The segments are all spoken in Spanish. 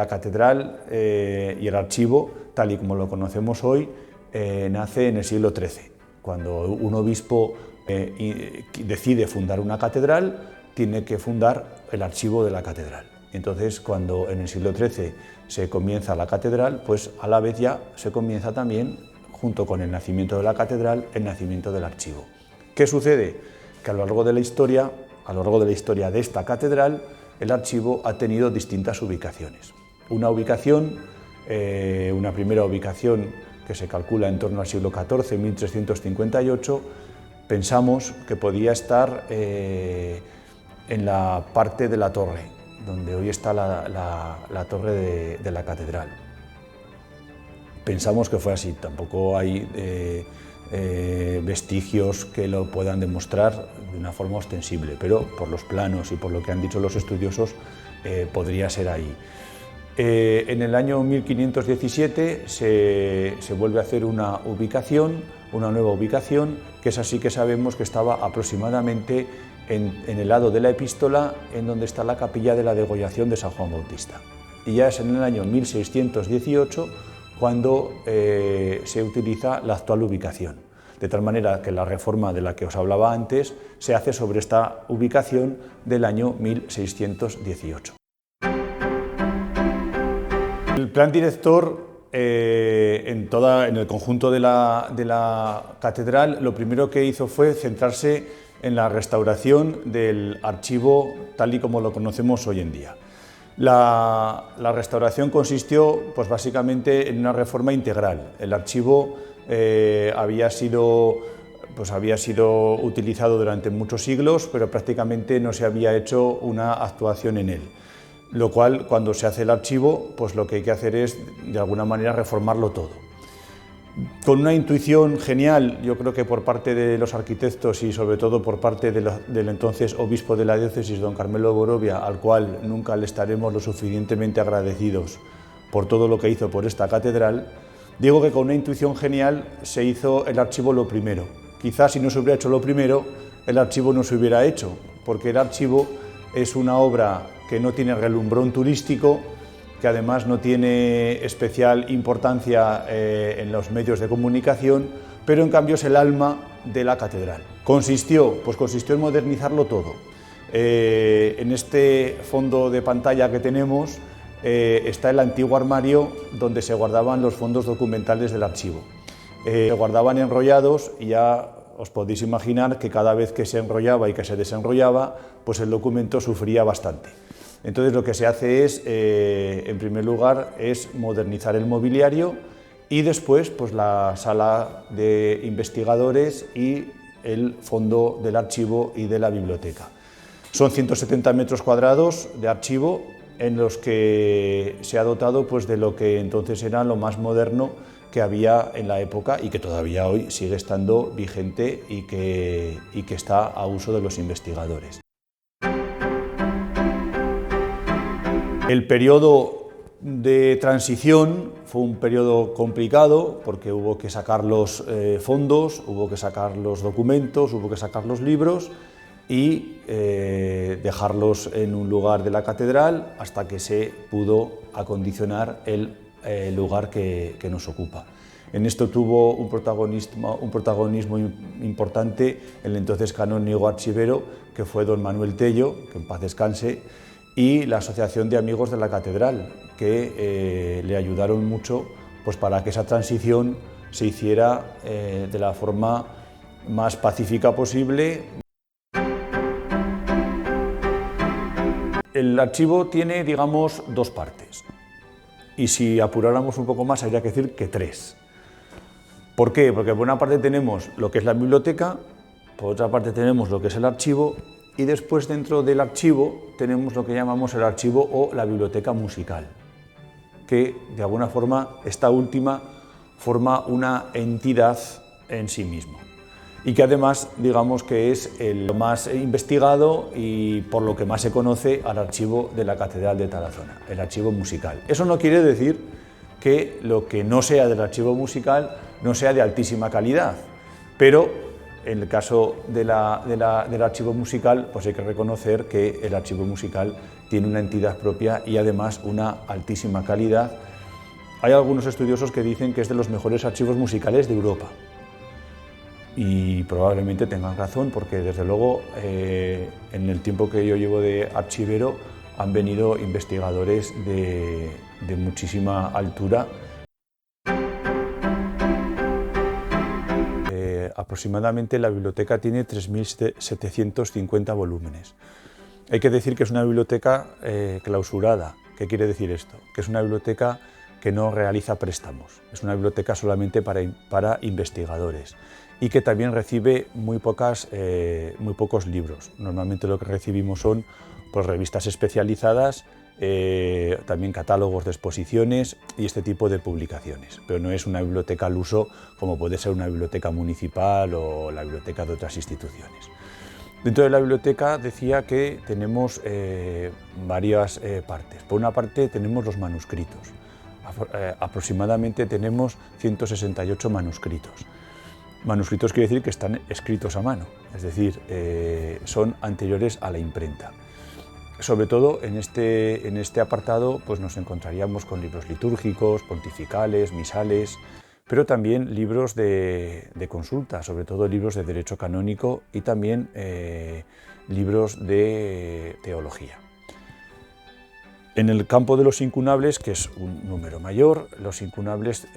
la catedral y el archivo, tal y como lo conocemos hoy, nace en el siglo XIII. Cuando un obispo decide fundar una catedral, tiene que fundar el archivo de la catedral. Entonces, cuando en el siglo XIII se comienza la catedral, pues a la vez ya se comienza también, junto con el nacimiento de la catedral, el nacimiento del archivo. ¿Qué sucede? Que a lo largo de la historia de esta catedral, el archivo ha tenido distintas ubicaciones. Una primera ubicación que se calcula en torno al siglo XIV, 1358, pensamos que podía estar en la parte de la torre, donde hoy está la torre de la catedral. Pensamos que fue así, tampoco hay vestigios que lo puedan demostrar de una forma ostensible, pero por los planos y por lo que han dicho los estudiosos, podría ser ahí. En el año 1517 se vuelve a hacer una nueva ubicación, que es así que sabemos que estaba aproximadamente en el lado de la epístola, en donde está la capilla de la degollación de San Juan Bautista. Y ya es en el año 1618 cuando se utiliza la actual ubicación, de tal manera que la reforma de la que os hablaba antes se hace sobre esta ubicación del año 1618. El plan director en el conjunto de la catedral, lo primero que hizo fue centrarse en la restauración del archivo tal y como lo conocemos hoy en día. La restauración consistió pues, básicamente en una reforma integral. El archivo había sido utilizado durante muchos siglos, pero prácticamente no se había hecho una actuación en él. Lo cual, cuando se hace el archivo, pues lo que hay que hacer es, de alguna manera, reformarlo todo. Con una intuición genial, yo creo que por parte de los arquitectos y sobre todo por parte del entonces obispo de la diócesis, don Carmelo Borovia, al cual nunca le estaremos lo suficientemente agradecidos por todo lo que hizo por esta catedral, digo que con una intuición genial se hizo el archivo lo primero. Quizás si no se hubiera hecho lo primero, el archivo no se hubiera hecho, porque el archivo es una obra que no tiene relumbrón turístico, que además no tiene especial importancia en los medios de comunicación, pero en cambio es el alma de la catedral. Consistió en modernizarlo todo. En este fondo de pantalla que tenemos está el antiguo armario donde se guardaban los fondos documentales del archivo. Se guardaban enrollados y ya os podéis imaginar que cada vez que se enrollaba y que se desenrollaba, pues el documento sufría bastante. Entonces lo que se hace es, en primer lugar, es modernizar el mobiliario y después pues, la sala de investigadores y el fondo del archivo y de la biblioteca. Son 170 metros cuadrados de archivo en los que se ha dotado pues, de lo que entonces era lo más moderno que había en la época y que todavía hoy sigue estando vigente y que está a uso de los investigadores. El periodo de transición fue un periodo complicado porque hubo que sacar los fondos, hubo que sacar los documentos, hubo que sacar los libros y dejarlos en un lugar de la catedral hasta que se pudo acondicionar el lugar que nos ocupa. En esto tuvo un protagonismo importante el entonces canónigo archivero, que fue don Manuel Tello, que en paz descanse, y la Asociación de Amigos de la Catedral, que le ayudaron mucho pues, para que esa transición se hiciera de la forma más pacífica posible. El archivo tiene, digamos, dos partes, y si apuráramos un poco más habría que decir que tres. ¿Por qué? Porque por una parte tenemos lo que es la biblioteca, por otra parte tenemos lo que es el archivo, y después dentro del archivo tenemos lo que llamamos el archivo o la biblioteca musical, que de alguna forma esta última forma una entidad en sí mismo y que además digamos que es el más investigado y por lo que más se conoce al archivo de la Catedral de Tarazona, el archivo musical. Eso no quiere decir que lo que no sea del archivo musical no sea de altísima calidad, pero En el caso del archivo musical, pues hay que reconocer que el archivo musical tiene una entidad propia y además una altísima calidad. Hay algunos estudiosos que dicen que es de los mejores archivos musicales de Europa. Y probablemente tengan razón, porque desde luego en el tiempo que yo llevo de archivero han venido investigadores de muchísima altura. Aproximadamente la biblioteca tiene 3.750 volúmenes. Hay que decir que es una biblioteca clausurada. ¿Qué quiere decir esto? Que es una biblioteca que no realiza préstamos. Es una biblioteca solamente para investigadores y que también recibe muy pocos libros. Normalmente lo que recibimos son pues, revistas especializadas, también catálogos de exposiciones y este tipo de publicaciones, pero no es una biblioteca al uso como puede ser una biblioteca municipal o la biblioteca de otras instituciones. Dentro de la biblioteca decía que tenemos varias partes. Por una parte tenemos los manuscritos. Aproximadamente tenemos 168 manuscritos. Manuscritos quiere decir que están escritos a mano, es decir, son anteriores a la imprenta. Sobre todo en este apartado pues nos encontraríamos con libros litúrgicos, pontificales, misales, pero también libros de consulta, sobre todo libros de derecho canónico y también libros de teología. En el campo de los incunables, que es un número mayor, los incunables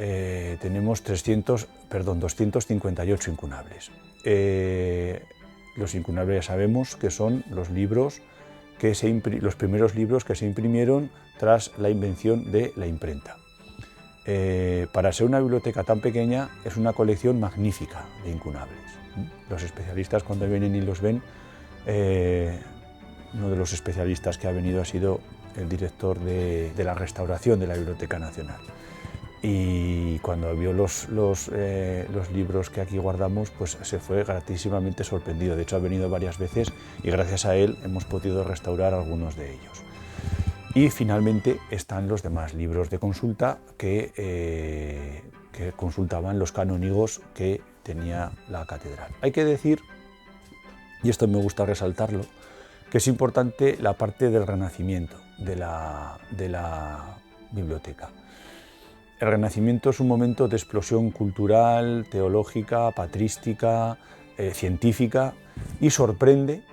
tenemos 258 incunables. Los incunables ya sabemos que son los primeros libros que se imprimieron tras la invención de la imprenta. Para ser una biblioteca tan pequeña es una colección magnífica de incunables. Los especialistas cuando vienen y los ven, uno de los especialistas que ha venido ha sido el director de la restauración de la Biblioteca Nacional. Y cuando vio los libros que aquí guardamos, pues se fue gratísimamente sorprendido. De hecho, ha venido varias veces y gracias a él hemos podido restaurar algunos de ellos. Y finalmente están los demás libros de consulta que consultaban los canónigos que tenía la catedral. Hay que decir, y esto me gusta resaltarlo, que es importante la parte del Renacimiento de la biblioteca. El Renacimiento es un momento de explosión cultural, teológica, patrística, científica y sorprende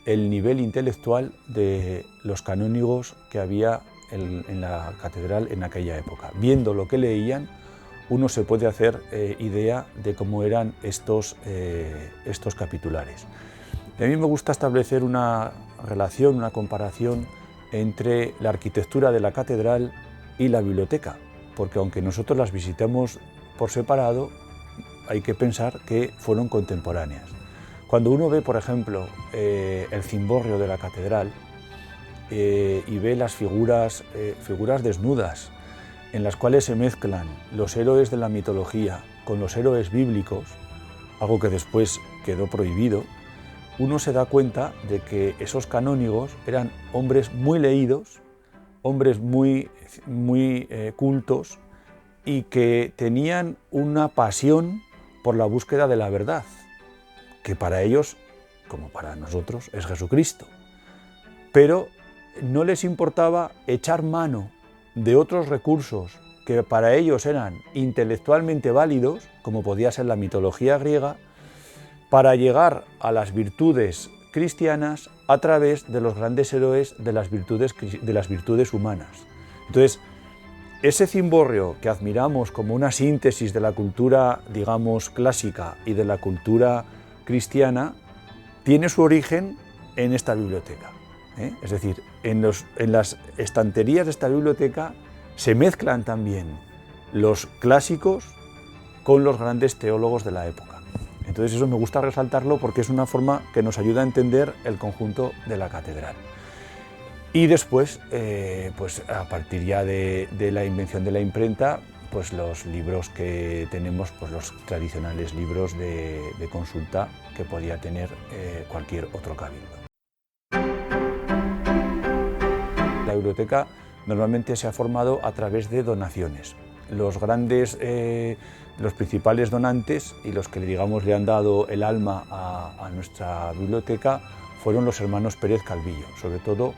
el nivel intelectual de los canónigos que había en la catedral en aquella época. Viendo lo que leían, uno se puede hacer idea de cómo eran estos capitulares. Y a mí me gusta establecer una relación, una comparación entre la arquitectura de la catedral y la biblioteca, porque aunque nosotros las visitamos por separado, hay que pensar que fueron contemporáneas. Cuando uno ve, por ejemplo, el cimborrio de la catedral y ve las figuras desnudas, en las cuales se mezclan los héroes de la mitología con los héroes bíblicos, algo que después quedó prohibido, uno se da cuenta de que esos canónigos eran hombres muy leídos, hombres muy cultos y que tenían una pasión por la búsqueda de la verdad, que para ellos, como para nosotros, es Jesucristo. Pero no les importaba echar mano de otros recursos que para ellos eran intelectualmente válidos, como podía ser la mitología griega, para llegar a las virtudes cristianas a través de los grandes héroes de las virtudes humanas. Entonces, ese cimborrio que admiramos como una síntesis de la cultura, digamos, clásica y de la cultura cristiana, tiene su origen en esta biblioteca. Es decir, en las estanterías de esta biblioteca se mezclan también los clásicos con los grandes teólogos de la época. Entonces eso me gusta resaltarlo porque es una forma que nos ayuda a entender el conjunto de la catedral. Y después, pues a partir ya de la invención de la imprenta, pues los libros que tenemos, pues los tradicionales libros de consulta que podía tener cualquier otro cabildo. La biblioteca normalmente se ha formado a través de donaciones. los principales donantes y los que digamos le han dado el alma a nuestra biblioteca fueron los hermanos Pérez Calvillo, sobre todo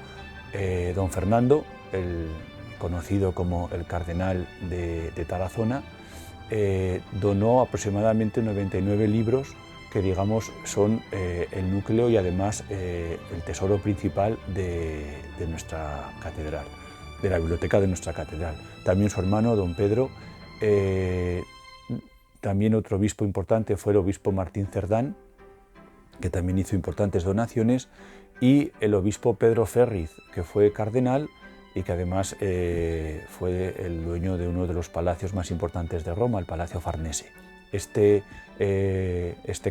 don Fernando, el conocido como el cardenal de Tarazona, donó aproximadamente 99 libros que digamos son el núcleo y además el tesoro principal de nuestra catedral, de la biblioteca de nuestra catedral. También su hermano, don Pedro, también otro obispo importante fue el obispo Martín Cerdán, que también hizo importantes donaciones, y el obispo Pedro Ferriz, que fue cardenal y que además fue el dueño de uno de los palacios más importantes de Roma, el Palacio Farnese. Este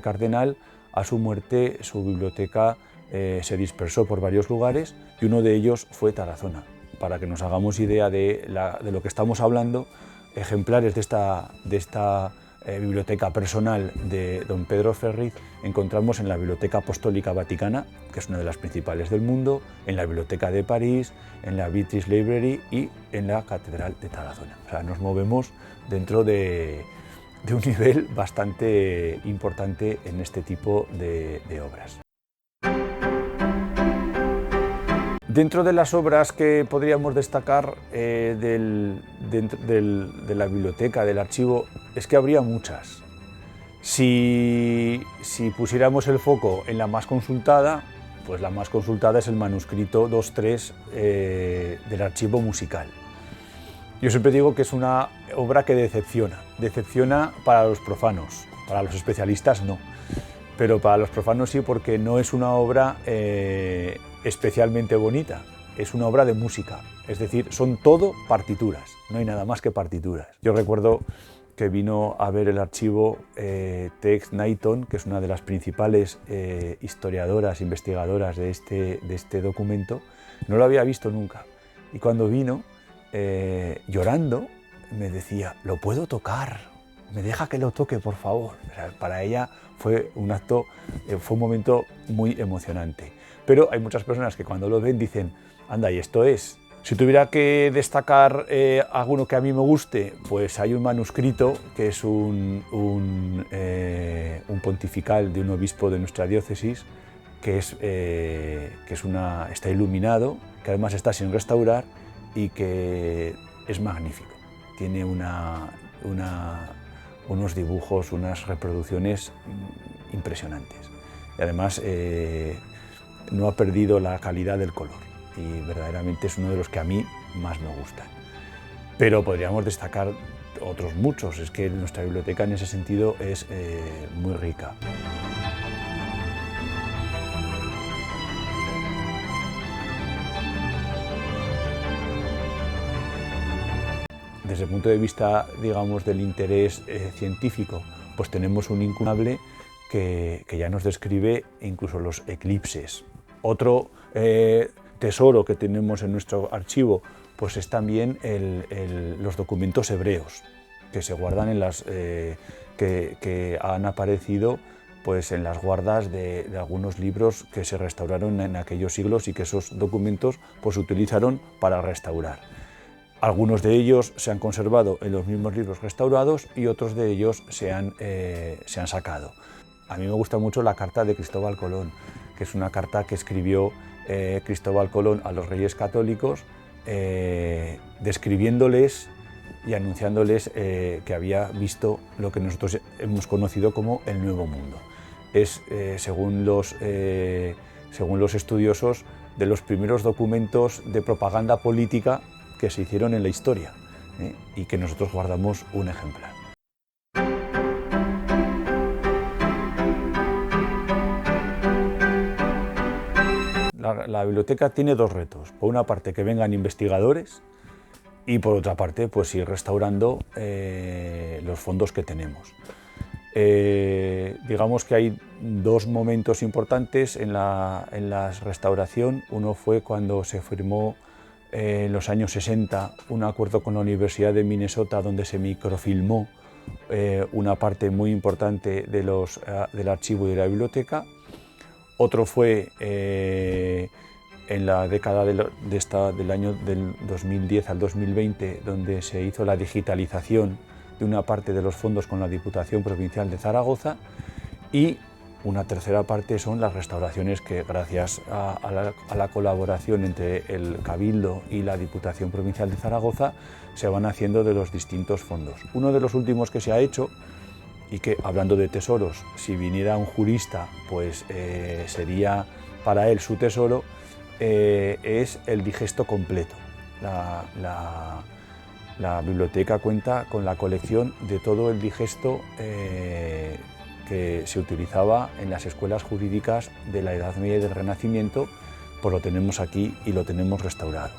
cardenal, a su muerte, su biblioteca se dispersó por varios lugares y uno de ellos fue Tarazona. Para que nos hagamos idea de lo que estamos hablando, ejemplares de esta biblioteca personal de don Pedro Ferriz encontramos en la Biblioteca Apostólica Vaticana, que es una de las principales del mundo, en la Biblioteca de París, en la British Library y en la Catedral de Tarazona. O sea, nos movemos dentro de un nivel bastante importante en este tipo de obras. Dentro de las obras que podríamos destacar de la biblioteca, del archivo, es que habría muchas. Si pusiéramos el foco en la más consultada, pues la más consultada es el manuscrito 2.3 del archivo musical. Yo siempre digo que es una obra que decepciona para los profanos, para los especialistas no, pero para los profanos sí, porque no es una obra especialmente bonita, es una obra de música, es decir, son todo partituras, no hay nada más que partituras. Yo recuerdo que vino a ver el archivo Tex Knighton, que es una de las principales historiadoras, investigadoras de este documento, no lo había visto nunca, y cuando vino, llorando, me decía, ¿lo puedo tocar? ¿Me deja que lo toque, por favor? O sea, para ella fue un momento muy emocionante. Pero hay muchas personas que cuando lo ven dicen, anda, ¿y esto es? Si tuviera que destacar alguno que a mí me guste, pues hay un manuscrito que es un pontifical de un obispo de nuestra diócesis, que está iluminado, que además está sin restaurar y que es magnífico. Tiene unos dibujos, unas reproducciones impresionantes. Y además no ha perdido la calidad del color y verdaderamente es uno de los que a mí más me gustan. Pero podríamos destacar otros muchos, es que nuestra biblioteca en ese sentido es muy rica. Desde el punto de vista, digamos, del interés científico, pues tenemos un incunable que ya nos describe incluso los eclipses. Otro tesoro que tenemos en nuestro archivo pues es también los documentos hebreos que se guardan que han aparecido pues en las guardas de algunos libros que se restauraron en aquellos siglos y que esos documentos pues se utilizaron para restaurar. Algunos de ellos se han conservado en los mismos libros restaurados y otros de ellos se han sacado. A mí me gusta mucho la carta de Cristóbal Colón, que es una carta que escribió Cristóbal Colón a los reyes católicos, describiéndoles y anunciándoles que había visto lo que nosotros hemos conocido como el Nuevo Mundo. Es, según los estudiosos, de los primeros documentos de propaganda política que se hicieron en la historia y que nosotros guardamos un ejemplar. La biblioteca tiene dos retos. Por una parte, que vengan investigadores y por otra parte, pues ir restaurando los fondos que tenemos. Digamos que hay dos momentos importantes en la restauración. Uno fue cuando se firmó en los años 60 un acuerdo con la Universidad de Minnesota donde se microfilmó una parte muy importante del archivo y de la biblioteca. Otro fue en la década del año del 2010 al 2020, donde se hizo la digitalización de una parte de los fondos con la Diputación Provincial de Zaragoza, y una tercera parte son las restauraciones que, gracias a la colaboración entre el Cabildo y la Diputación Provincial de Zaragoza, se van haciendo de los distintos fondos. Uno de los últimos que se ha hecho, y que, hablando de tesoros, si viniera un jurista, pues sería para él su tesoro, es el digesto completo. La biblioteca cuenta con la colección de todo el digesto que se utilizaba en las escuelas jurídicas de la Edad Media y del Renacimiento, pues lo tenemos aquí y lo tenemos restaurado.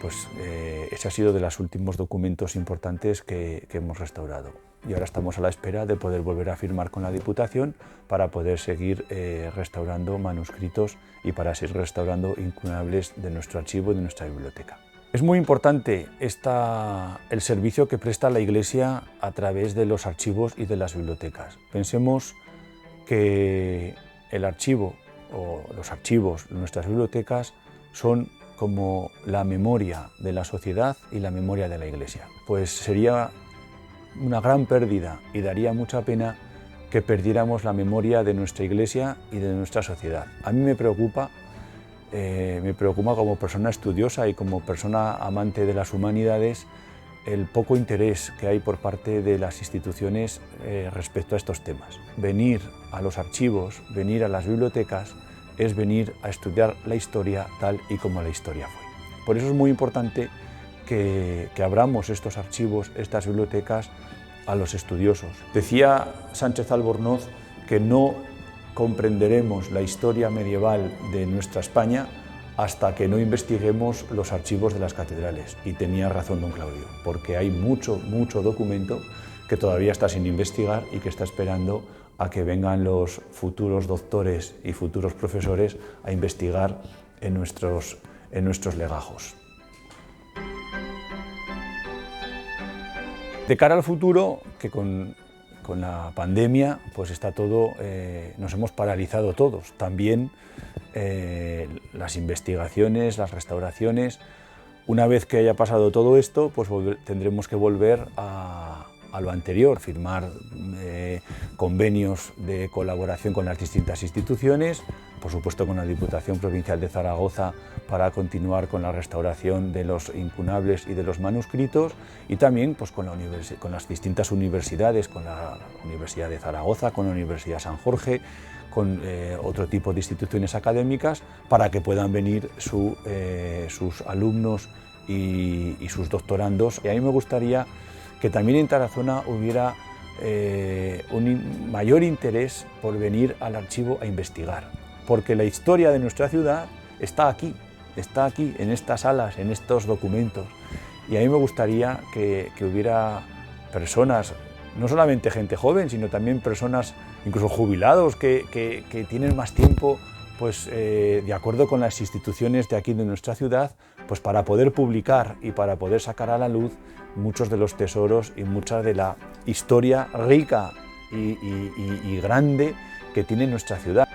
Pues ese ha sido de los últimos documentos importantes que hemos restaurado. Y ahora estamos a la espera de poder volver a firmar con la Diputación para poder seguir restaurando manuscritos y para seguir restaurando incunables de nuestro archivo y de nuestra biblioteca. Es muy importante el servicio que presta la Iglesia a través de los archivos y de las bibliotecas. Pensemos que el archivo o los archivos de nuestras bibliotecas son como la memoria de la sociedad y la memoria de la Iglesia. Pues sería una gran pérdida y daría mucha pena que perdiéramos la memoria de nuestra Iglesia y de nuestra sociedad. A mí me preocupa como persona estudiosa y como persona amante de las humanidades el poco interés que hay por parte de las instituciones respecto a estos temas. Venir a los archivos, venir a las bibliotecas, es venir a estudiar la historia tal y como la historia fue. Por eso es muy importante que abramos estos archivos, estas bibliotecas, a los estudiosos. Decía Sánchez Albornoz que no comprenderemos la historia medieval de nuestra España hasta que no investiguemos los archivos de las catedrales. Y tenía razón don Claudio, porque hay mucho documento que todavía está sin investigar y que está esperando a que vengan los futuros doctores y futuros profesores a investigar en nuestros legajos. De cara al futuro, que con la pandemia pues está todo, nos hemos paralizado todos, también las investigaciones, las restauraciones. Una vez que haya pasado todo esto, pues tendremos que volver a lo anterior, firmar convenios de colaboración con las distintas instituciones, por supuesto con la Diputación Provincial de Zaragoza para continuar con la restauración de los incunables y de los manuscritos, y también pues, con las distintas universidades, con la Universidad de Zaragoza, con la Universidad San Jorge, con otro tipo de instituciones académicas, para que puedan venir sus alumnos y sus doctorandos. Y a mí me gustaría que también en Tarazona hubiera un mayor interés por venir al archivo a investigar, porque la historia de nuestra ciudad está aquí en estas salas, en estos documentos, y a mí me gustaría que hubiera personas, no solamente gente joven, sino también personas, incluso jubilados, que tienen más tiempo, pues de acuerdo con las instituciones de aquí de nuestra ciudad, pues para poder publicar y para poder sacar a la luz muchos de los tesoros y mucha de la historia rica y grande que tiene nuestra ciudad.